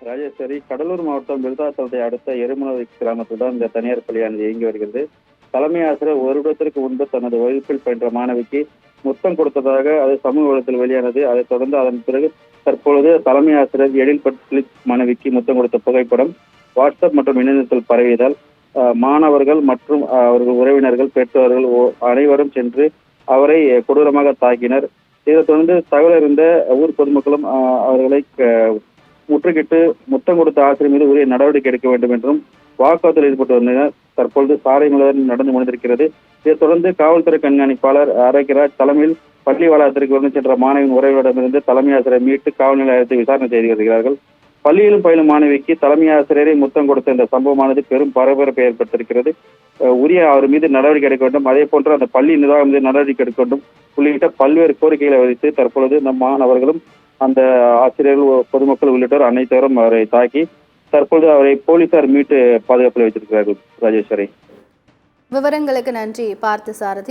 ராஜேஸ்வரி, கடலூர் மாவட்டம் விருதாச்சலத்தை அடுத்த எருமனூர் கிராமத்துடன் இந்த தனியார் பள்ளியானது இயங்கி வருகிறது. தலைமை ஆசிரியர் ஒரு வருடத்திற்கு முன்பு தனது வகுப்பில் பயின்ற மாணவிக்கு முத்தம் கொடுத்ததாக அது சமூக வலைதளத்தில் வெளியானது. அதைத் தொடர்ந்து அதன் பிறகு தற்பொழுது தலைமை ஆசிரியர் எழில் பட்லிப் மாணவிக்கு முத்தம் கொடுத்த புகைப்படம் வாட்ஸ்அப் மற்றும் இணையதளத்தில் பரவியதால் மாணவர்கள் மற்றும் அவர்கள் உறவினர்கள், பெற்றோர்கள் அனைவரும் சென்று அவரை கொடூரமாக தாக்கினர். இதைத் தொடர்ந்து தகவல் அறிந்த ஊர் பொதுமக்களும் அவர்களை முற்றுகிட்டு முத்தம் கொடுத்த ஆசிரியர் மீது உரிய நடவடிக்கை எடுக்க வேண்டும் என்றும் வாக்குவாதத்தில் ஈடுபட்டு வந்தனர். தற்பொழுது சாலை மலர் நடந்து முடிந்திருக்கிறது. இதைத் தொடர்ந்து காவல்துறை கண்காணிப்பாளர் ஆரோக்கியராஜ் தலைமையில் பள்ளி வளாகத்திற்கு வந்து சென்ற மாணவியின் உறவினரிடமிருந்து தலைமை ஆசிரியர் மீட்டு காவல் நிலையத்தில் விசாரணை செய்து வருகிறார்கள். பள்ளியிலும் பயிலும் மாணவிக்கு தலைமை ஆசிரியரை முத்தம் கொடுத்த இந்த சம்பவமானது பெரும் பரபரப்பை ஏற்படுத்தியிருக்கிறது. உரிய அவர் மீது நடவடிக்கை எடுக்க வேண்டும், அதே போன்று அந்த பள்ளி நிர்வாகம் மீது நடவடிக்கை எடுக்க வேண்டும் உள்ளிட்ட பல்வேறு கோரிக்கைகளை வைத்து தற்பொழுது நம் மாணவர்களும் அந்த ஆசிரியர்கள், பொதுமக்கள் உள்ளிட்டோர் அனைத்தவரும் அவரை தாக்கி தற்பொழுது அவரை போலீசார் மீட்டு பாதுகாப்பில் வைத்திருக்கிறார்கள். ராஜேஸ்வரி, விவரங்களுக்கு நன்றி பார்த்தசாரதி.